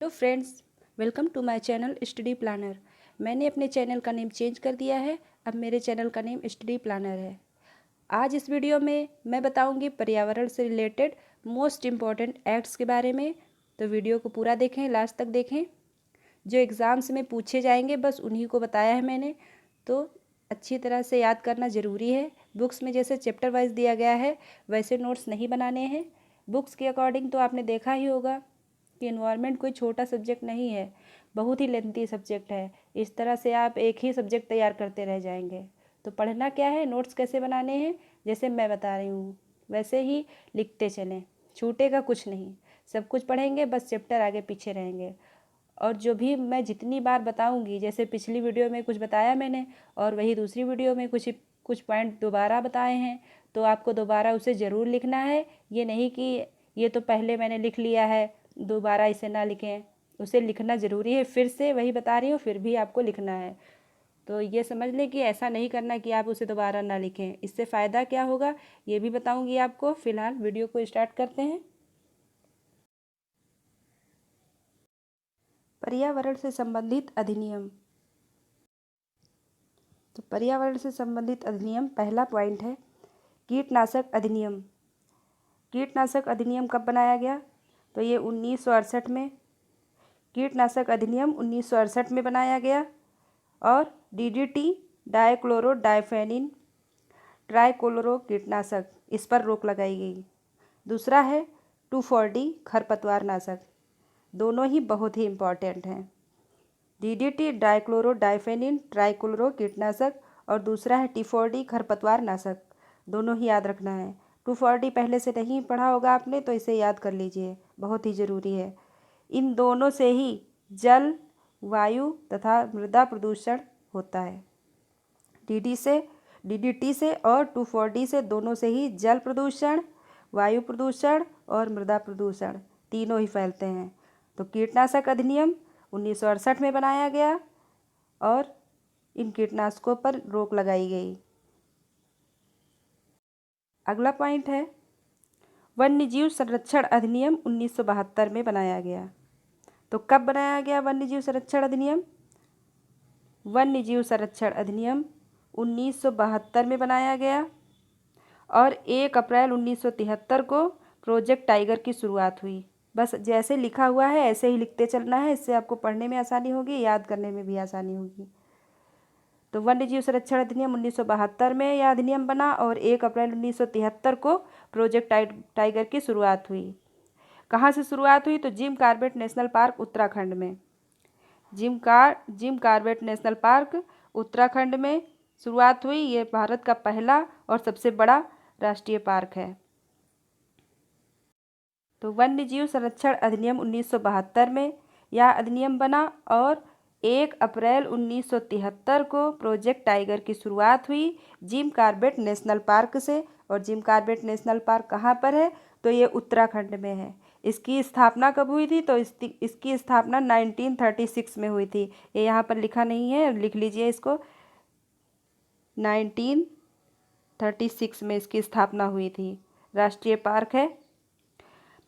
Hello friends, welcome to my channel Study Planner. मैंने अपने channel का नेम चेंज कर दिया है। अब मेरे चैनल का नेम स्टडी प्लानर है। आज इस वीडियो में मैं बताऊंगी पर्यावरण से रिलेटेड मोस्ट इम्पॉर्टेंट एक्ट्स के बारे में। तो वीडियो को पूरा देखें, लास्ट तक देखें। जो एग्ज़ाम्स में पूछे जाएंगे बस उन्हीं को बताया है मैंने, तो अच्छी तरह से याद करना ज़रूरी है। बुक्स में जैसे चैप्टर वाइज दिया गया है वैसे नोट्स नहीं बनाने हैं। बुक्स के अकॉर्डिंग तो आपने देखा ही होगा कि एनवायरनमेंट कोई छोटा सब्जेक्ट नहीं है, बहुत ही लेंथी सब्जेक्ट है। इस तरह से आप एक ही सब्जेक्ट तैयार करते रह जाएंगे। तो पढ़ना क्या है, नोट्स कैसे बनाने हैं, जैसे मैं बता रही हूँ वैसे ही लिखते चलें, छूटेगा कुछ नहीं। सब कुछ पढ़ेंगे, बस चैप्टर आगे पीछे रहेंगे। और जो भी मैं जितनी बार बताऊंगी, जैसे पिछली वीडियो में कुछ बताया मैंने और वही दूसरी वीडियो में कुछ पॉइंट दोबारा बताए हैं, तो आपको दोबारा उसे ज़रूर लिखना है। ये नहीं कि ये तो पहले मैंने लिख लिया है, दोबारा इसे ना लिखें। उसे लिखना ज़रूरी है। फिर से वही बता रही हूँ, फिर भी आपको लिखना है। तो ये समझ लें कि ऐसा नहीं करना कि आप उसे दोबारा ना लिखें। इससे फ़ायदा क्या होगा ये भी बताऊँगी आपको। फ़िलहाल वीडियो को स्टार्ट करते हैं। पर्यावरण से संबंधित अधिनियम। तो पर्यावरण से संबंधित अधिनियम, पहला पॉइंट है कीटनाशक अधिनियम। कीटनाशक अधिनियम कब बनाया गया? तो ये 1968 में, कीटनाशक अधिनियम 1968 में बनाया गया। और डीडीटी डाइक्लोरो डाइफेनिन ट्राइक्लोरो कीटनाशक, इस पर रोक लगाई गई। दूसरा है 2,4-D खरपतवार नाशक। दोनों ही बहुत ही इम्पॉर्टेंट हैं। डीडीटी डाइक्लोरो डाइफेनिन ट्राइक्लोरो कीटनाशक और दूसरा है 2,4-D खरपतवार नाशक। दोनों ही याद रखना है। 2,4-D पहले से नहीं पढ़ा होगा आपने, तो इसे याद कर लीजिए, बहुत ही ज़रूरी है। इन दोनों से ही जल, वायु तथा मृदा प्रदूषण होता है। डीडीटी से और 2,4-D से, दोनों से ही जल प्रदूषण, वायु प्रदूषण और मृदा प्रदूषण तीनों ही फैलते हैं। तो कीटनाशक अधिनियम 1968 में बनाया गया और इन कीटनाशकों पर रोक लगाई गई। अगला पॉइंट है वन्यजीव संरक्षण अधिनियम 1972 में बनाया गया। तो कब बनाया गया वन्यजीव संरक्षण अधिनियम? वन्यजीव संरक्षण अधिनियम 1972 में बनाया गया और 1 अप्रैल 1973 को प्रोजेक्ट टाइगर की शुरुआत हुई। बस जैसे लिखा हुआ है ऐसे ही लिखते चलना है, इससे आपको पढ़ने में आसानी होगी, याद करने में भी आसानी होगी। तो वन्यजीव संरक्षण अधिनियम 1972 में यह अधिनियम बना और 1 अप्रैल 1973 को प्रोजेक्ट टाइगर की शुरुआत हुई। कहाँ से शुरुआत हुई? तो Jim Corbett National Park Uttarakhand में। Jim Corbett National Park Uttarakhand में शुरुआत हुई। ये भारत का पहला और सबसे बड़ा राष्ट्रीय पार्क है। तो वन्यजीव संरक्षण अधिनियम 1972 में यह अधिनियम बना और 1 अप्रैल 1973 को प्रोजेक्ट टाइगर की शुरुआत हुई जिम कॉर्बेट नेशनल पार्क से। और जिम कॉर्बेट नेशनल पार्क कहाँ पर है? तो ये उत्तराखंड में है। इसकी स्थापना कब हुई थी? तो इसकी स्थापना 1936 में हुई थी। ये यहाँ पर लिखा नहीं है, लिख लीजिए इसको। 1936 में इसकी स्थापना हुई थी। राष्ट्रीय पार्क है।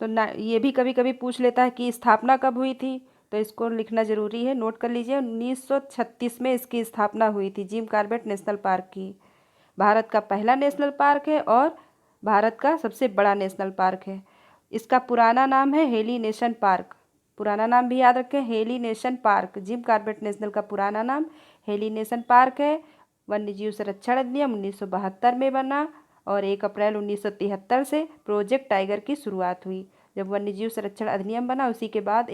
तो ना, ये भी कभी कभी पूछ लेता है कि स्थापना कब हुई थी, तो इसको लिखना ज़रूरी है, नोट कर लीजिए। 1936 में इसकी स्थापना हुई थी जिम कॉर्बेट नेशनल पार्क की। भारत का पहला नेशनल पार्क है और भारत का सबसे बड़ा नेशनल पार्क है। इसका पुराना नाम है हेली नेशन पार्क। पुराना नाम भी याद रखें, Hailey Nation Park. Jim Corbett National का पुराना नाम हेली नेशन पार्क है। वन्यजीव संरक्षण अधिनियम 1972 में बना और 1 अप्रैल 1973 से प्रोजेक्ट टाइगर की शुरुआत हुई। जब वन्यजीव संरक्षण अधिनियम बना उसी के बाद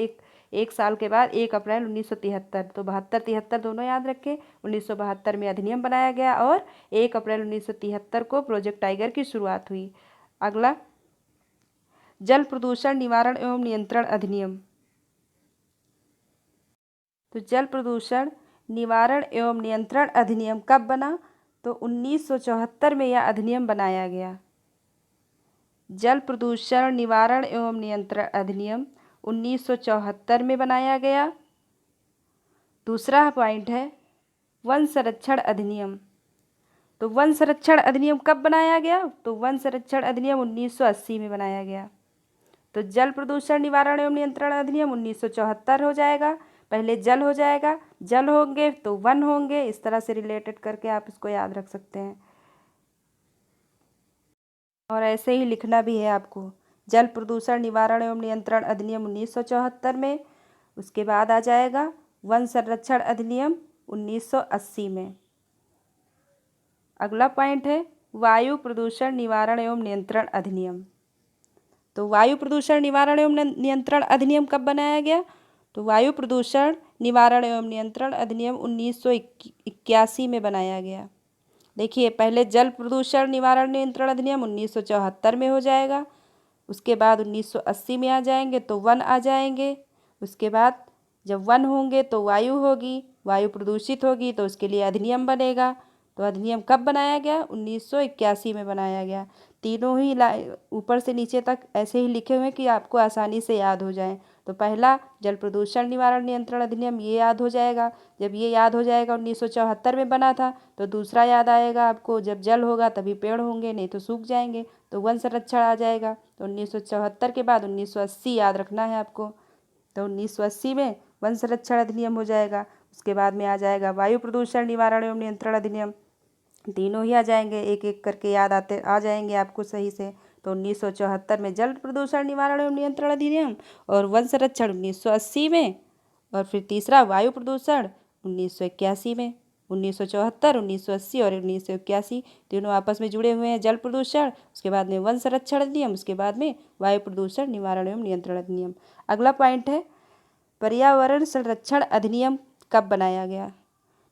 एक साल के बाद 1 अप्रैल 1973, तो 72-73 दोनों याद रखें। 1972 में अधिनियम बनाया गया और 1 अप्रैल 1973 को प्रोजेक्ट टाइगर की शुरुआत हुई। अगला जल प्रदूषण निवारण एवं नियंत्रण अधिनियम। तो जल प्रदूषण निवारण एवं नियंत्रण अधिनियम कब बना? तो 1974 में यह अधिनियम बनाया गया। जल प्रदूषण निवारण एवं नियंत्रण अधिनियम 1974 में बनाया गया। दूसरा पॉइंट है वन संरक्षण अधिनियम। तो वन संरक्षण अधिनियम कब बनाया गया? तो वन संरक्षण अधिनियम 1980 में बनाया गया। तो जल प्रदूषण निवारण एवं नियंत्रण अधिनियम 1974 हो जाएगा। पहले जल हो जाएगा, जल होंगे तो वन होंगे, इस तरह से रिलेटेड करके आप इसको याद रख सकते हैं। और ऐसे ही लिखना भी है आपको, जल प्रदूषण निवारण एवं नियंत्रण अधिनियम 1974 में, उसके बाद आ जाएगा वन संरक्षण अधिनियम 1980 में। अगला पॉइंट है वायु प्रदूषण निवारण एवं नियंत्रण अधिनियम। तो वायु प्रदूषण निवारण एवं नियंत्रण अधिनियम कब बनाया गया? तो वायु प्रदूषण निवारण एवं नियंत्रण अधिनियम 1981 में बनाया गया। देखिए, पहले जल प्रदूषण निवारण नियंत्रण अधिनियम 1974 में हो जाएगा, उसके बाद 1980 में आ जाएंगे तो वन आ जाएंगे, उसके बाद जब वन होंगे तो वायु होगी, वायु प्रदूषित होगी तो उसके लिए अधिनियम बनेगा। तो अधिनियम कब बनाया गया? 1981 में बनाया गया। तीनों ही ऊपर से नीचे तक ऐसे ही लिखे हुए हैं कि आपको आसानी से याद हो जाए। तो पहला जल प्रदूषण निवारण नियंत्रण अधिनियम ये याद हो जाएगा। जब ये याद हो जाएगा 1974 में बना था, तो दूसरा याद आएगा आपको, जब जल होगा तभी पेड़ होंगे, नहीं तो सूख जाएंगे, तो वन संरक्षण आ जाएगा। तो 1974 के बाद 1980 याद रखना है आपको। तो 1980 में वन संरक्षण अधिनियम हो जाएगा। उसके बाद में आ जाएगा वायु प्रदूषण निवारण एवं नियंत्रण अधिनियम। तीनों ही आ जाएंगे, एक एक करके याद आते आ जाएंगे आपको सही से। तो 1974 में जल प्रदूषण निवारण एवं नियंत्रण अधिनियम, और वन संरक्षण 1980 में, और फिर तीसरा वायु प्रदूषण 1981 में। 1974, 1980 और 1981 तीनों आपस में जुड़े हुए हैं। जल प्रदूषण, उसके बाद में वन संरक्षण अधिनियम, उसके बाद में वायु प्रदूषण निवारण एवं नियंत्रण अधिनियम। अगला पॉइंट है पर्यावरण संरक्षण अधिनियम कब बनाया गया?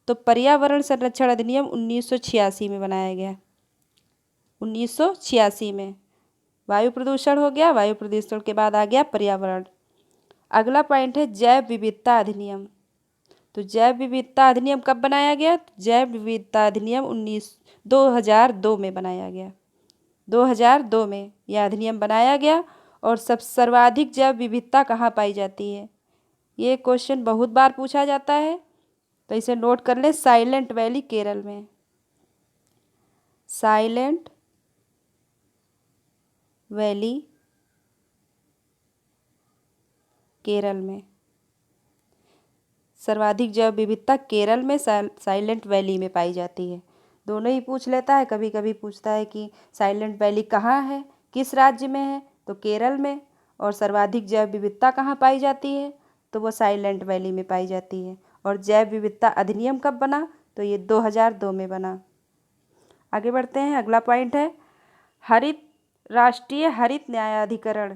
तो पर्यावरण संरक्षण अधिनियम 1986 में बनाया गया। 1986 में वायु प्रदूषण हो गया, वायु प्रदूषण के बाद आ गया पर्यावरण। अगला पॉइंट है जैव विविधता अधिनियम। तो जैव विविधता अधिनियम कब बनाया गया? जैव विविधता अधिनियम 2002 में बनाया गया। 2002 में यह अधिनियम बनाया गया। और सर्वाधिक जैव विविधता कहाँ पाई जाती है? ये क्वेश्चन बहुत बार पूछा जाता है, तो इसे नोट कर लें, साइलेंट वैली केरल में। साइलेंट वैली केरल में सर्वाधिक जैव विविधता केरल में साइलेंट वैली में पाई जाती है। दोनों ही पूछ लेता है, कभी कभी पूछता है कि साइलेंट वैली कहाँ है, किस राज्य में है, तो केरल में। और सर्वाधिक जैव विविधता कहाँ पाई जाती है? तो वो साइलेंट वैली में पाई जाती है। और जैव विविधता अधिनियम कब बना? तो ये 2002 में बना। आगे बढ़ते हैं, अगला पॉइंट है राष्ट्रीय हरित न्यायाधिकरण।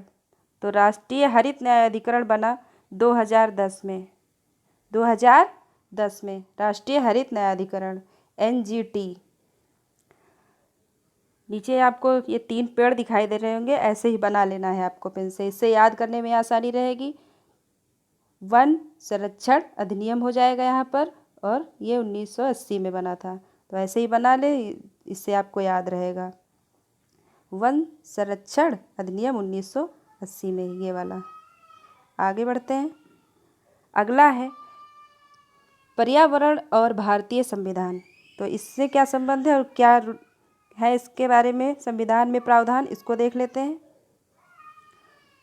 तो राष्ट्रीय हरित न्यायाधिकरण बना 2010 में। 2010 में राष्ट्रीय हरित न्यायाधिकरण NGT। नीचे आपको ये 3 पेड़ दिखाई दे रहे होंगे, ऐसे ही बना लेना है आपको पेन से, इससे याद करने में आसानी रहेगी। वन संरक्षण अधिनियम हो जाएगा यहाँ पर, और ये 1980 में बना था, तो ऐसे ही बना ले, इससे आपको याद रहेगा। वन संरक्षण अधिनियम 1980 में, ये वाला। आगे बढ़ते हैं, अगला है पर्यावरण और भारतीय संविधान। तो इससे क्या संबंध है और क्या है इसके बारे में संविधान में प्रावधान, इसको देख लेते हैं।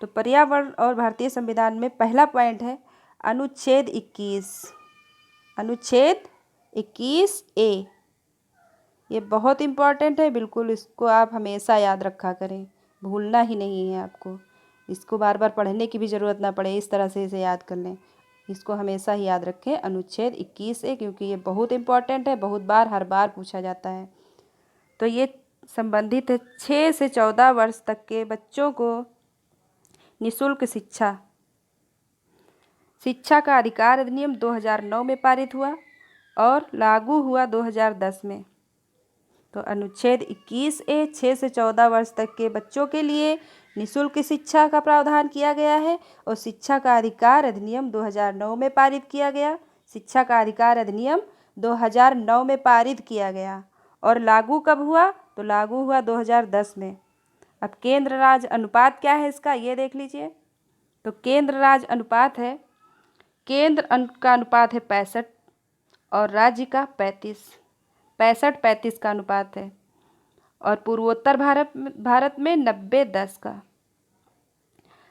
तो पर्यावरण और भारतीय संविधान में पहला पॉइंट है अनुच्छेद 21। अनुच्छेद 21A, ये बहुत इम्पॉर्टेंट है, बिल्कुल इसको आप हमेशा याद रखा करें, भूलना ही नहीं है आपको। इसको बार बार पढ़ने की भी ज़रूरत ना पड़े, इस तरह से इसे याद कर लें। इसको हमेशा ही याद रखें, अनुच्छेद 21A, क्योंकि ये बहुत इम्पॉर्टेंट है, बहुत बार हर बार पूछा जाता है। तो ये संबंधित है 6 से 14 वर्ष तक के बच्चों को निःशुल्क शिक्षा का अधिकार अधिनियम 2009 में पारित हुआ और लागू हुआ 2010 में। तो अनुच्छेद 21A 6 से 14 वर्ष तक के बच्चों के लिए निःशुल्क शिक्षा का प्रावधान किया गया है, और शिक्षा का अधिकार अधिनियम 2009 में पारित किया गया। शिक्षा का अधिकार अधिनियम 2009 में पारित किया गया, और लागू कब हुआ? तो लागू हुआ 2010 में। अब केंद्र राज्य अनुपात क्या है इसका, ये देख लीजिए। तो केंद्र राज्य अनुपात है, केंद्र का अनुपात है 65 और राज्य का 35। 65-35 का अनुपात है, और पूर्वोत्तर भारत में 90-10 का।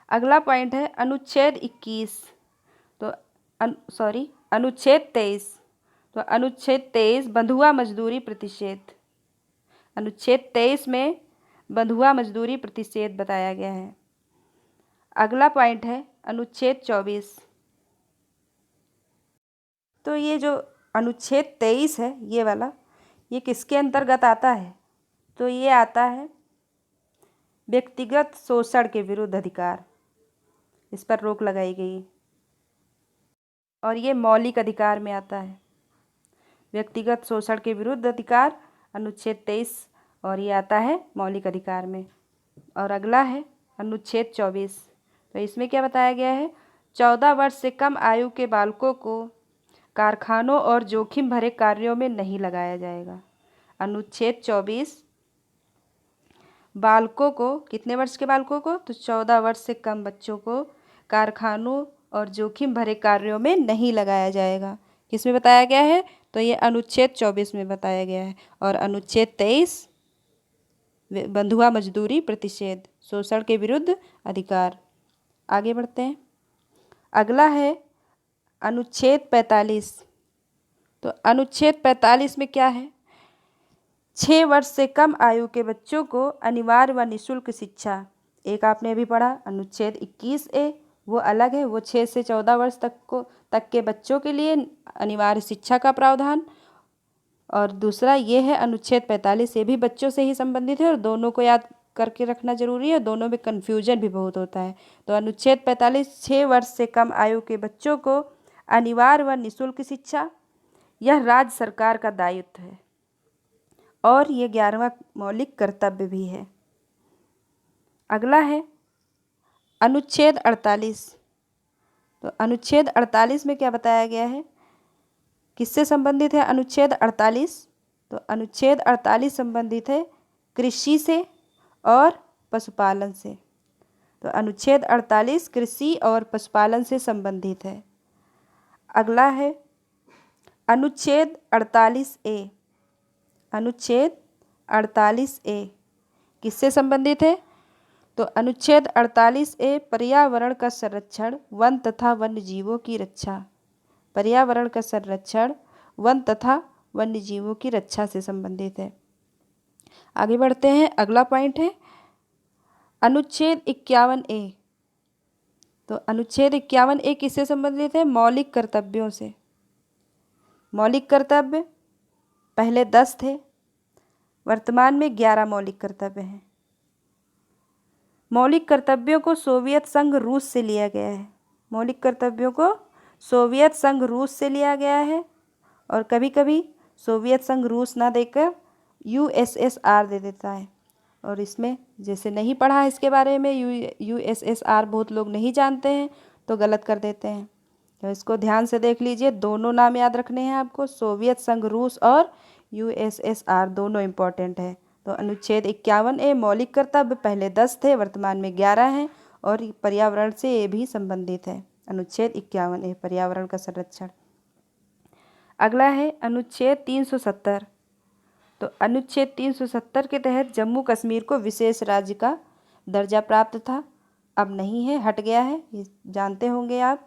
अगला पॉइंट है अनुच्छेद 21। तो अनुच्छेद 23। तो अनुच्छेद 23 बंधुआ मजदूरी प्रतिषेध। अनुच्छेद 23 में बंधुआ मजदूरी प्रतिषेध बताया गया है। अगला पॉइंट है अनुच्छेद 24। तो ये जो अनुच्छेद 23 है ये वाला, ये किसके अंतर्गत आता है? तो ये आता है व्यक्तिगत शोषण के विरुद्ध अधिकार, इस पर रोक लगाई गई और ये मौलिक अधिकार में आता है। व्यक्तिगत शोषण के विरुद्ध अधिकार अनुच्छेद 23 और ये आता है मौलिक अधिकार में। और अगला है अनुच्छेद 24। तो इसमें क्या बताया गया है? 14 वर्ष से कम आयु के बालकों को कारखानों और जोखिम भरे कार्यों में नहीं लगाया जाएगा। अनुच्छेद 24 बालकों को, कितने वर्ष के बालकों को? तो 14 वर्ष से कम बच्चों को कारखानों और जोखिम भरे कार्यों में नहीं लगाया जाएगा। किसमें बताया गया है? तो ये अनुच्छेद 24 में बताया गया है। और अनुच्छेद 23 बंधुआ मजदूरी प्रतिषेध, शोषण के विरुद्ध अधिकार। आगे बढ़ते हैं। अगला है अनुच्छेद 45। तो अनुच्छेद 45 में क्या है? 6 वर्ष से कम आयु के बच्चों को अनिवार्य व निःशुल्क शिक्षा। एक आपने अभी पढ़ा अनुच्छेद 21A, वो अलग है, वो 6 से 14 वर्ष तक के बच्चों के लिए अनिवार्य शिक्षा का प्रावधान। और दूसरा ये है अनुच्छेद 45, ये भी बच्चों से ही संबंधित है और दोनों को याद करके रखना जरूरी है, दोनों में कन्फ्यूजन भी बहुत होता है। तो अनुच्छेद 45 6 वर्ष से कम आयु के बच्चों को अनिवार्य व निःशुल्क शिक्षा, यह राज्य सरकार का दायित्व है और ये 11वां मौलिक कर्तव्य भी है। अगला है अनुच्छेद 48। तो अनुच्छेद 48 में क्या बताया गया है? किससे संबंधित है अनुच्छेद 48? तो अनुच्छेद 48 संबंधित है कृषि से और पशुपालन से। तो अनुच्छेद 48 कृषि और पशुपालन से संबंधित है। अगला है अनुच्छेद 48A। अनुच्छेद 48A किससे संबंधित है? तो अनुच्छेद 48A पर्यावरण का संरक्षण, वन तथा वन्य जीवों की रक्षा। पर्यावरण का संरक्षण, वन तथा वन्य जीवों की रक्षा से संबंधित है। आगे बढ़ते हैं। अगला पॉइंट है अनुच्छेद 51A। तो अनुच्छेद 51A किससे संबंधित है? मौलिक कर्तव्यों से। मौलिक कर्तव्य पहले 10 थे, वर्तमान में 11 मौलिक कर्तव्य हैं। मौलिक कर्तव्यों को सोवियत संघ रूस से लिया गया है। मौलिक कर्तव्यों को सोवियत संघ रूस से लिया गया है और कभी कभी सोवियत संघ रूस ना देकर USSR दे देता है। और इसमें जैसे नहीं पढ़ा है इसके बारे में, USSR बहुत लोग नहीं जानते हैं तो गलत कर देते हैं। तो इसको ध्यान से देख लीजिए, दोनों नाम याद रखने हैं आपको, सोवियत संघ रूस और USSR दोनों इम्पॉर्टेंट है। तो अनुच्छेद 51A मौलिक कर्तव्य पहले 10 थे, वर्तमान में 11 हैं और पर्यावरण से ये भी संबंधित है। अनुच्छेद 51A पर्यावरण का संरक्षण। अगला है अनुच्छेद 370। तो अनुच्छेद 370 के तहत जम्मू कश्मीर को विशेष राज्य का दर्जा प्राप्त था, अब नहीं है, हट गया है, ये जानते होंगे आप।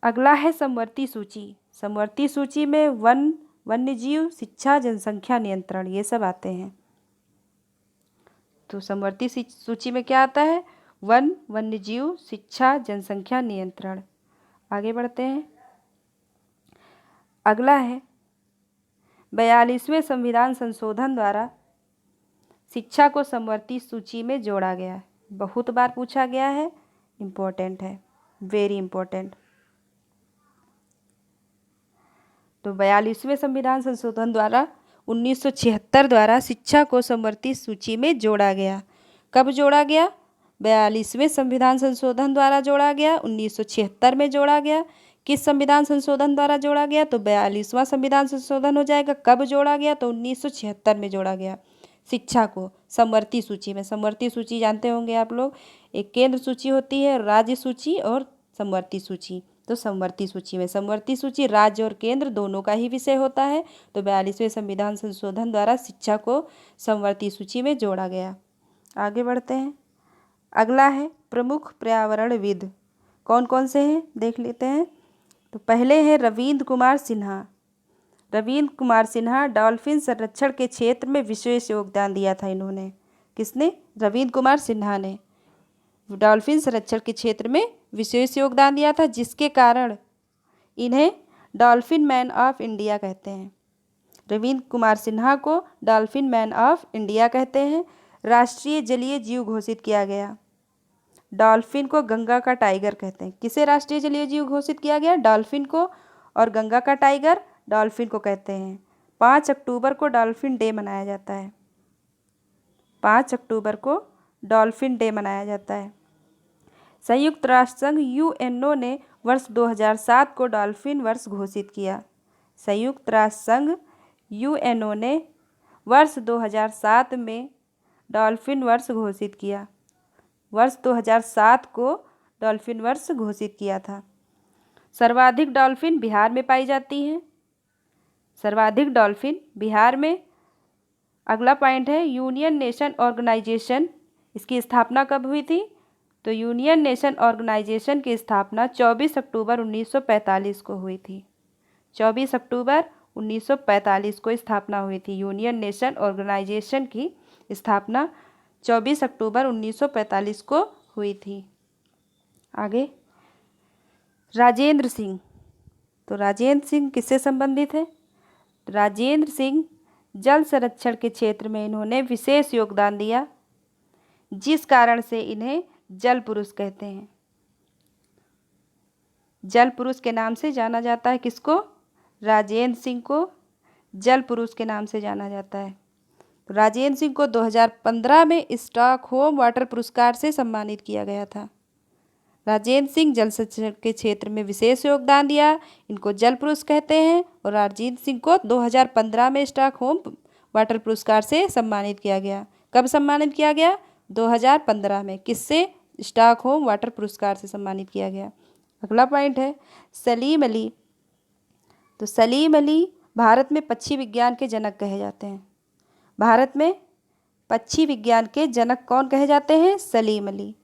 अगला है समवर्ती सूची। समवर्ती सूची में वन, वन्यजीव, शिक्षा, जनसंख्या नियंत्रण ये सब आते हैं। तो समवर्ती सूची में क्या आता है? वन, वन्यजीव, शिक्षा, जनसंख्या नियंत्रण। आगे बढ़ते हैं। अगला है 42वें संविधान संशोधन द्वारा शिक्षा को समवर्ती सूची में जोड़ा गया है। बहुत बार पूछा गया है, इम्पोर्टेंट है, वेरी इम्पोर्टेंट। तो 42वें संविधान संशोधन द्वारा 1976 द्वारा शिक्षा को समवर्ती सूची में जोड़ा गया। कब जोड़ा गया? 42वें संविधान संशोधन द्वारा जोड़ा गया, 1976 में जोड़ा गया। किस संविधान संशोधन द्वारा जोड़ा गया? तो 42वां संविधान संशोधन हो जाएगा। कब जोड़ा गया? तो 1976 में जोड़ा गया शिक्षा को समवर्ती सूची में। समवर्ती सूची जानते होंगे आप लोग, एक केंद्र सूची होती है, राज्य सूची और समवर्ती सूची। तो समवर्ती सूची में, समवर्ती सूची राज्य और केंद्र दोनों का ही विषय होता है। तो 42वें संविधान संशोधन द्वारा शिक्षा को समवर्ती सूची में जोड़ा गया। आगे बढ़ते हैं। अगला है प्रमुख पर्यावरणविद कौन कौन से हैं देख लेते हैं। तो पहले हैं रविंद्र कुमार सिन्हा। रविंद्र कुमार सिन्हा डॉल्फिन संरक्षण के क्षेत्र में विशेष योगदान दिया था इन्होंने। किसने? रविंद्र कुमार सिन्हा ने डॉल्फिन संरक्षण के क्षेत्र में विशेष योगदान दिया था, जिसके कारण इन्हें डॉल्फिन मैन ऑफ इंडिया कहते हैं। रविंद्र कुमार सिन्हा को डॉल्फिन मैन ऑफ इंडिया कहते हैं। राष्ट्रीय जलीय जीव घोषित किया गया। डॉल्फिन को गंगा का टाइगर कहते हैं। किसे राष्ट्रीय जलीय जीव घोषित किया गया? डॉल्फिन को। और गंगा का टाइगर डॉल्फिन को कहते हैं। 5 अक्टूबर को डॉल्फिन डे मनाया जाता है। 5 अक्टूबर को डॉल्फिन डे मनाया जाता है। संयुक्त राष्ट्र संघ यूएनओ ने वर्ष 2007 को डॉल्फिन वर्ष घोषित किया। संयुक्त राष्ट्र संघ यूएनओ ने वर्ष 2007 में डॉल्फिन वर्ष घोषित किया। वर्ष 2007 को डॉल्फिन वर्ष घोषित किया था। सर्वाधिक डॉल्फिन बिहार में पाई जाती हैं। सर्वाधिक डॉल्फिन बिहार में। अगला पॉइंट है यूनियन नेशन ऑर्गेनाइजेशन। इसकी स्थापना कब हुई थी? तो यूनियन नेशन ऑर्गेनाइजेशन की स्थापना 24 अक्टूबर 1945 को हुई थी। 24 अक्टूबर 1945 को स्थापना हुई थी। यूनियन नेशन ऑर्गेनाइजेशन की स्थापना 24 अक्टूबर 1945 को हुई थी। आगे राजेंद्र सिंह। तो राजेंद्र सिंह किससे संबंधित है? राजेंद्र सिंह जल संरक्षण के क्षेत्र में इन्होंने विशेष योगदान दिया, जिस कारण से इन्हें जल पुरुष कहते हैं। जल पुरुष के नाम से जाना जाता है। किसको? राजेंद्र सिंह को जल पुरुष के नाम से जाना जाता है। तो राजेंद्र सिंह को 2015 में स्टॉकहोम वाटर पुरस्कार से सम्मानित किया गया था। राजेंद्र सिंह जल संरक्षण के क्षेत्र में विशेष योगदान दिया, इनको जल पुरुष कहते हैं। और राजेंद्र सिंह को 2015 में स्टॉकहोम वाटर पुरस्कार से सम्मानित किया गया। कब सम्मानित किया गया? 2015 में। किससे? स्टॉकहोम वाटर पुरस्कार से सम्मानित किया गया। अगला पॉइंट है सलीम अली। तो सलीम अली भारत में पक्षी विज्ञान के जनक कहे जाते हैं। भारत में पक्षी विज्ञान के जनक कौन कहे जाते हैं? सलीम अली।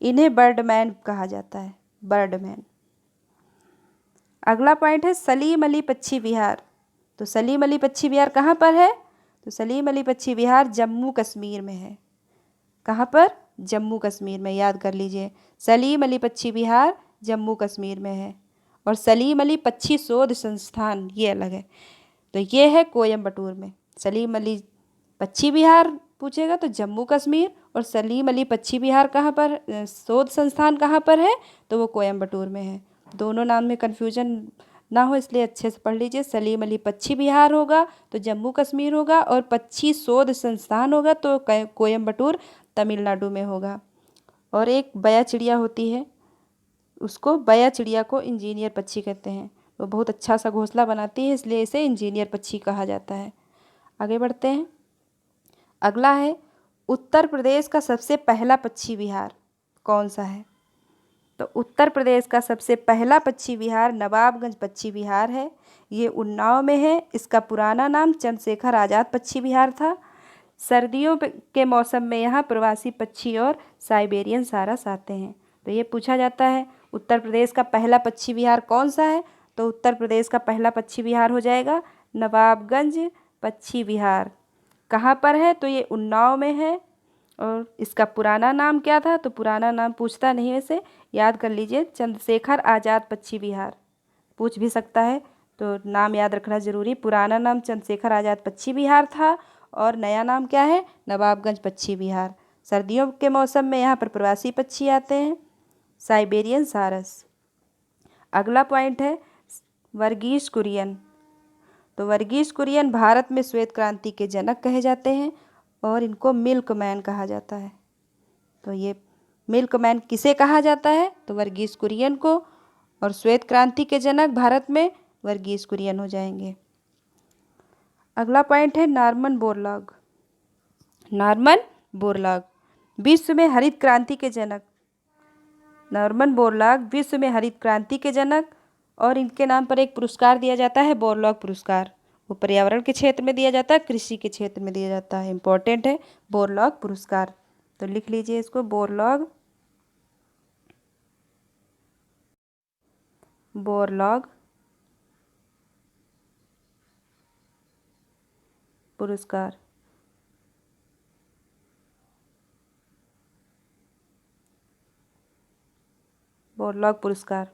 इन्हें बर्डमैन कहा जाता है। बर्डमैन। अगला पॉइंट है सलीम अली पक्षी विहार। तो सलीम अली पक्षी विहार कहाँ पर है? तो सलीम अली पक्षी विहार जम्मू कश्मीर में है। कहाँ पर? जम्मू कश्मीर में। याद कर लीजिए, सलीम अली पक्षी विहार जम्मू कश्मीर में है। और सलीम अली पक्षी शोध संस्थान ये अलग है। तो ये है कोयम्बटूर में। सलीम अली पक्षी विहार पूछेगा तो जम्मू कश्मीर, और सलीम अली पक्षी विहार कहाँ पर, शोध संस्थान कहाँ पर है? तो वो कोयम्बटूर में है। दोनों नाम में कन्फ्यूजन ना हो इसलिए अच्छे से पढ़ लीजिए। सलीम अली पक्षी विहार होगा तो जम्मू कश्मीर होगा, और पक्षी शोध संस्थान होगा तो कोयम्बटूर तमिलनाडु में होगा। और एक बया चिड़िया होती है, उसको बया चिड़िया को इंजीनियर पक्षी कहते हैं। वो बहुत अच्छा सा घोंसला बनाती है, इसलिए इसे इंजीनियर पक्षी कहा जाता है। आगे बढ़ते हैं। अगला है उत्तर प्रदेश का सबसे पहला पक्षी विहार कौन सा है? तो उत्तर प्रदेश का सबसे पहला पक्षी विहार नवाबगंज पक्षी विहार है। ये उन्नाव में है। इसका पुराना नाम चंद्रशेखर आज़ाद पक्षी विहार था। सर्दियों के मौसम में यहाँ प्रवासी पक्षी और साइबेरियन सारस आते हैं। तो ये पूछा जाता है उत्तर प्रदेश का पहला पक्षी विहार कौन सा है? तो उत्तर प्रदेश का पहला पक्षी विहार हो जाएगा नवाबगंज पक्षी विहार। कहाँ पर है? तो ये उन्नाव में है। और इसका पुराना नाम क्या था? तो पुराना नाम पूछता नहीं, वैसे याद कर लीजिए, चंद्रशेखर आज़ाद पक्षी विहार पूछ भी सकता है, तो नाम याद रखना जरूरी। पुराना नाम चंद्रशेखर आज़ाद पक्षी विहार था और नया नाम क्या है? नवाबगंज पक्षी विहार। सर्दियों के मौसम में यहाँ पर प्रवासी पक्षी आते हैं, साइबेरियन सारस। अगला पॉइंट है वर्गीस कुरियन। तो वर्गीस कुरियन भारत में श्वेत क्रांति के जनक कहे जाते हैं और इनको मिल्कमैन कहा जाता है। तो ये मिल्कमैन किसे कहा जाता है? तो वर्गीस कुरियन को। और श्वेत क्रांति के जनक भारत में वर्गीस कुरियन हो जाएंगे। अगला पॉइंट है नॉर्मन बोरलॉग। नॉर्मन बोरलॉग विश्व में हरित क्रांति के जनक। नॉर्मन बोरलॉग विश्व में हरित क्रांति के जनक, और इनके नाम पर एक पुरस्कार दिया जाता है बोरलॉग पुरस्कार। वो पर्यावरण के क्षेत्र में दिया जाता है, कृषि के क्षेत्र में दिया जाता है। इम्पोर्टेंट है बोरलॉग पुरस्कार, तो लिख लीजिए इसको बोरलॉग बोरलॉग पुरस्कार। बोरलॉग पुरस्कार।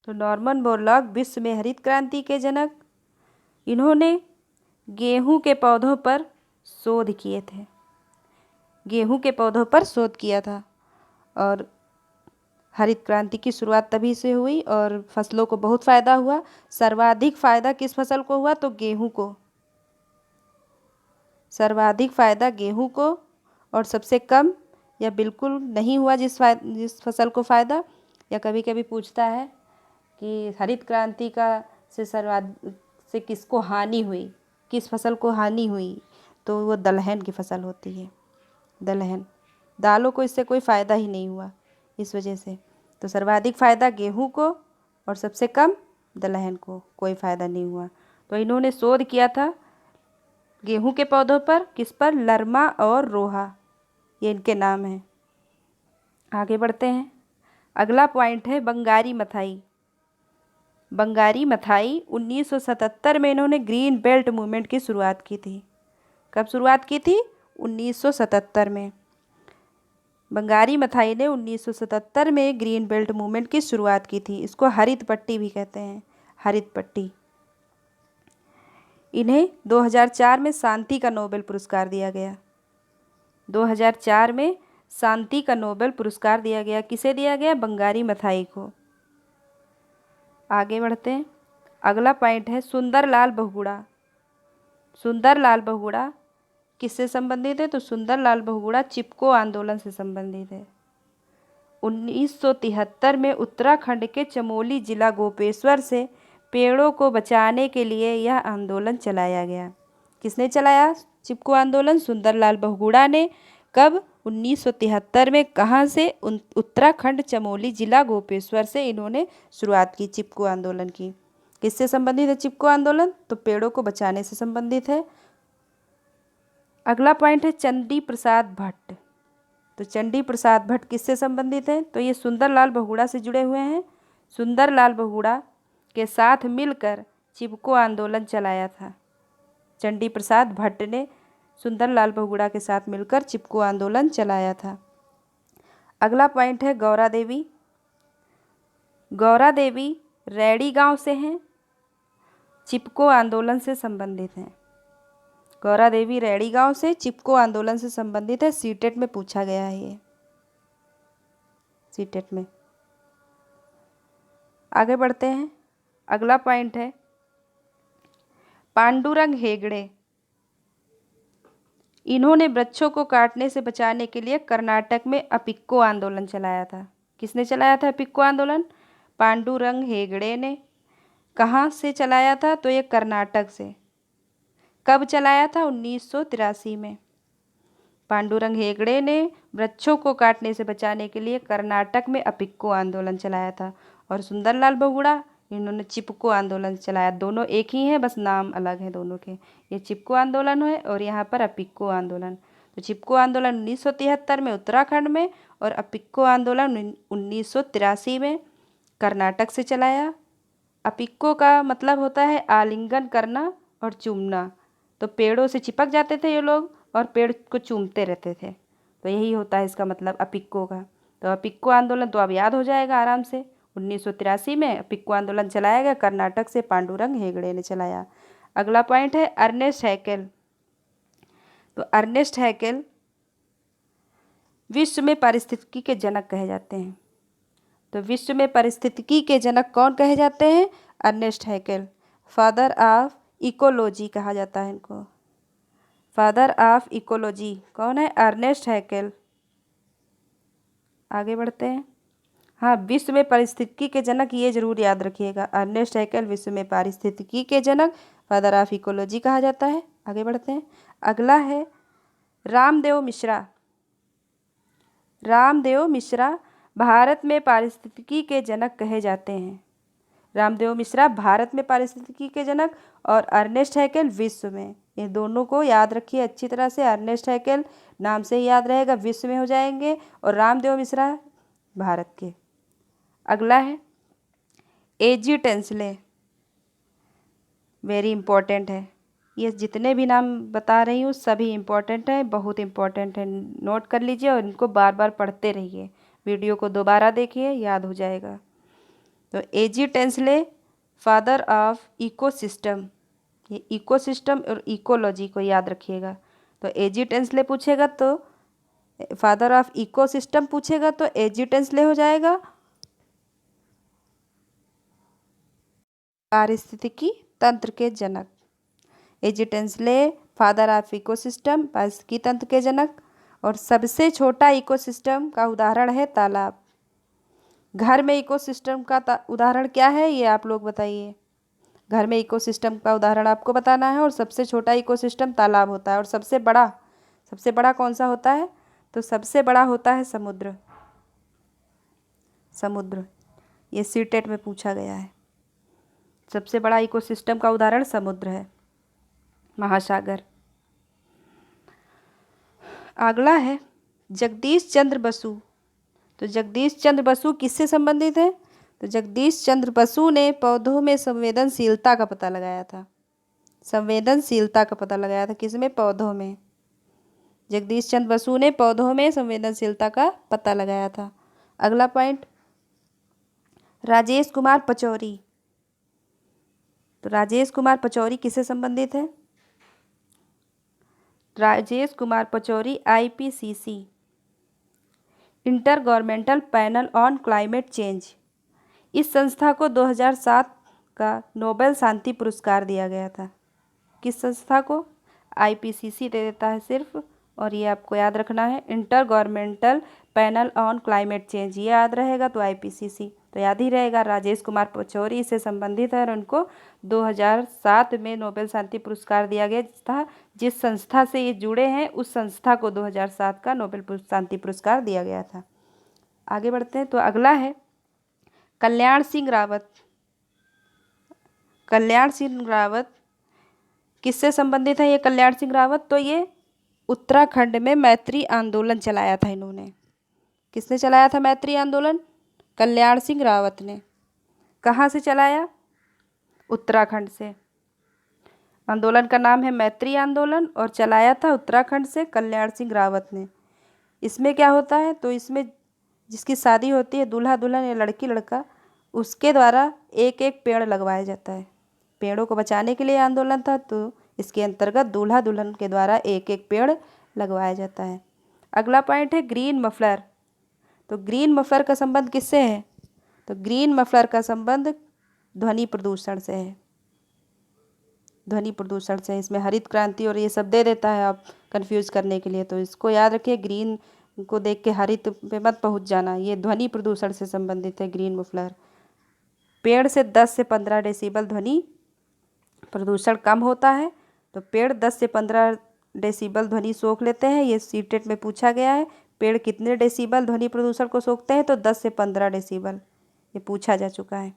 तो नॉर्मन बोरलॉग विश्व में हरित क्रांति के जनक। इन्होंने गेहूं के पौधों पर शोध किए थे। गेहूं के पौधों पर शोध किया था और हरित क्रांति की शुरुआत तभी से हुई और फसलों को बहुत फ़ायदा हुआ। सर्वाधिक फ़ायदा किस फसल को हुआ? तो गेहूं को। सर्वाधिक फ़ायदा गेहूं को और सबसे कम या बिल्कुल नहीं हुआ जिस फसल को फ़ायदा। या कभी कभी पूछता है कि हरित क्रांति का से किसको हानि हुई, किस फसल को हानि हुई? तो वो दलहन की फसल होती है। दलहन, दालों को इससे कोई फ़ायदा ही नहीं हुआ इस वजह से। तो सर्वाधिक फ़ायदा गेहूं को और सबसे कम दलहन को, कोई फ़ायदा नहीं हुआ। तो इन्होंने शोध किया था गेहूं के पौधों पर, किस पर? लरमा और रोहा, ये इनके नाम हैं। आगे बढ़ते हैं। अगला पॉइंट है बंगारी मथाई। बंगारी मथाई 1977 में इन्होंने ग्रीन बेल्ट मूवमेंट की शुरुआत की थी। कब शुरुआत की थी? 1977 में। बंगारी मथाई ने 1977 में ग्रीन बेल्ट मूवमेंट की शुरुआत की थी। इसको हरित पट्टी भी कहते हैं, हरित पट्टी। इन्हें 2004 में शांति का नोबेल पुरस्कार दिया गया। 2004 में शांति का नोबेल पुरस्कार दिया गया। किसे दिया गया? बंगारी मथाई को। आगे बढ़ते हैं। अगला पॉइंट है सुंदरलाल बहुगुणा। सुंदरलाल बहुगुणा किससे संबंधित है? तो सुंदरलाल बहुगुणा चिपको आंदोलन से संबंधित है। 1973 में उत्तराखंड के चमोली जिला गोपेश्वर से पेड़ों को बचाने के लिए यह आंदोलन चलाया गया। किसने चलाया चिपको आंदोलन? सुंदरलाल बहुगुणा ने। कब? 1973 में। कहाँ से? उत्तराखंड चमोली जिला गोपेश्वर से इन्होंने शुरुआत की चिपको आंदोलन की। किससे संबंधित है चिपको आंदोलन? तो पेड़ों को बचाने से संबंधित है। अगला पॉइंट है चंडी प्रसाद भट्ट। तो चंडी प्रसाद भट्ट किससे संबंधित है? तो ये सुंदरलाल बहुगुणा से जुड़े हुए हैं। सुंदरलाल बहुगुणा के साथ मिलकर चिपको आंदोलन चलाया था। चंडी प्रसाद भट्ट ने सुंदरलाल बहुगुणा के साथ मिलकर चिपको आंदोलन चलाया था। अगला पॉइंट है गौरा देवी। गौरा देवी रैड़ी गांव से हैं, चिपको आंदोलन से संबंधित हैं। गौरा देवी रैड़ी गांव से चिपको आंदोलन से संबंधित है। सीटेट में पूछा गया है ये, सीटेट में। आगे बढ़ते हैं। अगला पॉइंट है पांडुरंग हेगड़े। इन्होंने वृक्षों को काटने से बचाने के लिए कर्नाटक में अपिक्को आंदोलन चलाया था। किसने चलाया था अपिक्को आंदोलन? पांडुरंग हेगड़े ने। कहाँ से चलाया था? तो ये कर्नाटक से। कब चलाया था? 1983 में। पांडुरंग हेगड़े ने वृक्षों को काटने से बचाने के लिए कर्नाटक में अपिक्को आंदोलन चलाया था। और सुंदरलाल बहुगुणा, इन्होंने चिपको आंदोलन चलाया। दोनों एक ही हैं, बस नाम अलग है दोनों के। ये चिपको आंदोलन है और यहाँ पर अपिक्को आंदोलन। तो चिपको आंदोलन 1973 में उत्तराखंड में और अपिक्को आंदोलन 1983 में कर्नाटक से चलाया। अपिक्को का मतलब होता है आलिंगन करना और चूमना। तो पेड़ों से चिपक जाते थे ये लोग और पेड़ को चूमते रहते थे। तो यही होता है इसका मतलब अपिक्को का। तो अपिक्को आंदोलन तो अब याद हो जाएगा आराम से। 1983 में अपिक्को आंदोलन चलाया गया, कर्नाटक से पांडुरंग हेगड़े ने चलाया। अगला पॉइंट है अर्नेस्ट हैकेल। तो अर्नेस्ट हैकेल विश्व में पारिस्थितिकी के जनक कहे जाते हैं। तो विश्व में पारिस्थितिकी के जनक कौन कहे जाते हैं? Ernest Haeckel. Father of ecology कहा जाता है इनको। फादर ऑफ इकोलॉजी कौन है? Ernest Haeckel. आगे बढ़ते हैं। हाँ, विश्व में पारिस्थितिकी के जनक ये जरूर याद रखिएगा, अर्नेस्ट हैकेल विश्व में पारिस्थितिकी के जनक, फादर ऑफ इकोलॉजी कहा जाता है। आगे बढ़ते हैं। अगला है रामदेव मिश्रा। रामदेव मिश्रा भारत में पारिस्थितिकी के जनक कहे जाते हैं। रामदेव मिश्रा भारत में पारिस्थितिकी के जनक और अर्नेस्ट हैकेल विश्व में। ये दोनों को याद रखिए अच्छी तरह से। अर्नेस्ट हैकेल नाम से ही याद रहेगा, विश्व में हो जाएंगे, और रामदेव मिश्रा भारत के। अगला है एजी टेंसले, वेरी इम्पोर्टेंट है। ये जितने भी नाम बता रही हूँ सभी इम्पोर्टेंट है, बहुत इम्पोर्टेंट है, नोट कर लीजिए और इनको बार बार पढ़ते रहिए, वीडियो को दोबारा देखिए, याद हो जाएगा। तो एजी टेंसले फादर ऑफ इकोसिस्टम, ये इकोसिस्टम और इकोलॉजी को याद रखिएगा। तो एजी टेंसले पूछेगा तो फादर ऑफ इकोसिस्टम पूछेगा तो एजी टेंसले हो जाएगा पारिस्थितिकी तंत्र के जनक। एजी टेंसले फादर ऑफ इकोसिस्टम, पारिस्थितिकी तंत्र के जनक। और सबसे छोटा इकोसिस्टम का उदाहरण है तालाब। घर में इकोसिस्टम का उदाहरण क्या है ये आप लोग बताइए। घर में इकोसिस्टम का उदाहरण आपको बताना है और सबसे छोटा इकोसिस्टम तालाब होता है। और सबसे बड़ा कौन सा होता है? तो सबसे बड़ा होता है समुद्र। समुद्र, ये सीटेट में पूछा गया है। सबसे बड़ा इकोसिस्टम का उदाहरण समुद्र है, महासागर। अगला है जगदीश चंद्र बसु। तो जगदीश चंद्र बसु किससे संबंधित है? तो जगदीश चंद्र बसु ने पौधों में संवेदनशीलता का पता लगाया था। संवेदनशीलता का पता लगाया था किसमें? पौधों में। जगदीश चंद्र बसु ने पौधों में संवेदनशीलता का पता लगाया था। अगला पॉइंट राजेश कुमार पचौरी। तो राजेश कुमार पचौरी किससे संबंधित है? Rajesh Kumar Pachauri IPCC, inter governmental panel on climate change, इस संस्था को 2007 का नोबेल शांति पुरस्कार दिया गया था। किस संस्था को? IPCC दे देता है सिर्फ, और ये आपको याद रखना है, inter governmental panel on climate change, ये याद रहेगा तो IPCC तो याद ही रहेगा। राजेश कुमार पचौरी से संबंधित है और उनको 2007 में नोबेल शांति पुरस्कार दिया गया था। जिस संस्था से ये जुड़े हैं उस संस्था को 2007 का नोबेल शांति पुरस्कार दिया गया था। आगे बढ़ते हैं। तो अगला है कल्याण सिंह रावत। कल्याण सिंह रावत किससे संबंधित है ये कल्याण सिंह रावत? तो ये उत्तराखंड में मैत्री आंदोलन चलाया था इन्होंने। किसने चलाया था मैत्री आंदोलन? कल्याण सिंह रावत ने। कहाँ से चलाया? उत्तराखंड से। आंदोलन का नाम है मैत्री आंदोलन और चलाया था उत्तराखंड से कल्याण सिंह रावत ने। इसमें क्या होता है? तो इसमें जिसकी शादी होती है, दूल्हा दुल्हन या लड़की लड़का, उसके द्वारा एक एक पेड़ लगवाया जाता है। पेड़ों को बचाने के लिए आंदोलन था, तो इसके अंतर्गत दूल्हा दुल्हन के द्वारा एक एक पेड़ लगवाया जाता है। अगला पॉइंट है ग्रीन मफलर। तो ग्रीन मफलर का संबंध किससे है? तो ग्रीन मफलर का संबंध ध्वनि प्रदूषण से है। ध्वनि प्रदूषण से। इसमें हरित क्रांति और ये सब दे देता है आप कंफ्यूज करने के लिए, तो इसको याद रखिए। ग्रीन को देख के हरित पे मत पहुंच जाना। ये ध्वनि प्रदूषण से संबंधित है ग्रीन मफलर। पेड़ से 10 से 15 डेसिबल ध्वनि प्रदूषण कम होता है। तो पेड़ 10 से 15 डेसिबल ध्वनि सोख लेते हैं। ये सीटेट में पूछा गया है, पेड़ कितने डेसिबल ध्वनि प्रदूषण को सोखते हैं? तो 10 से 15 डेसिबल, ये पूछा जा चुका है।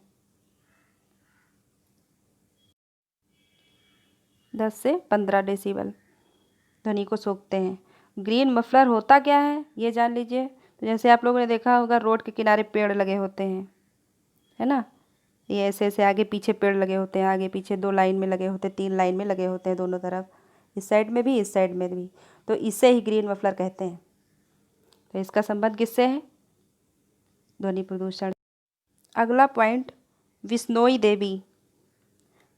10 से 15 डेसिबल ध्वनि को सोखते हैं। ग्रीन मफलर होता क्या है ये जान लीजिए। तो जैसे आप लोगों ने देखा होगा रोड के किनारे पेड़ लगे होते हैं, है ना, ये ऐसे ऐसे आगे पीछे पेड़ लगे होते हैं, आगे पीछे 2 लाइन में लगे होते हैं, 3 लाइन में लगे होते हैं दोनों तरफ, इस साइड में भी इस साइड में भी। तो इसे ही ग्रीन मफलर कहते हैं। तो इसका संबंध किससे है? ध्वनि प्रदूषण। अगला पॉइंट विश्नोई देवी।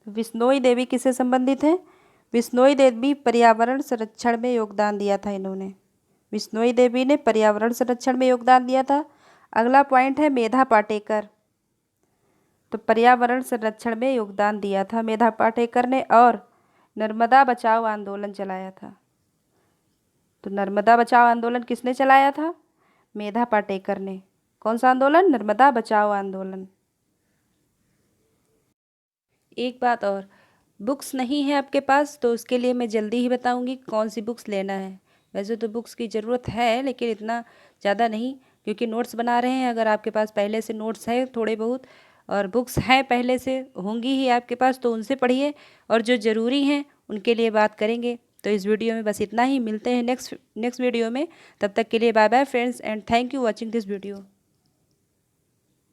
विश्नोई देवी किससे संबंधित है? विश्नोई देवी पर्यावरण संरक्षण में योगदान दिया था इन्होंने। विश्नोई देवी ने पर्यावरण संरक्षण में योगदान दिया था। अगला पॉइंट है मेधा पाटेकर। तो पर्यावरण संरक्षण में योगदान दिया था मेधा पाटेकर ने और नर्मदा बचाओ आंदोलन चलाया था। तो नर्मदा बचाओ आंदोलन किसने चलाया था? मेधा पाटेकर ने। कौन सा आंदोलन? नर्मदा बचाओ आंदोलन। एक बात और, बुक्स नहीं है आपके पास तो उसके लिए मैं जल्दी ही बताऊंगी कौन सी बुक्स लेना है। वैसे तो बुक्स की ज़रूरत है लेकिन इतना ज़्यादा नहीं, क्योंकि नोट्स बना रहे हैं। अगर आपके पास पहले से नोट्स है थोड़े बहुत और बुक्स हैं पहले से होंगी ही आपके पास, तो उनसे पढ़िए और जो ज़रूरी हैं उनके लिए बात करेंगे। तो इस वीडियो में बस इतना ही। मिलते हैं नेक्स्ट वीडियो में। तब तक के लिए bye bye friends and thank you watching this video.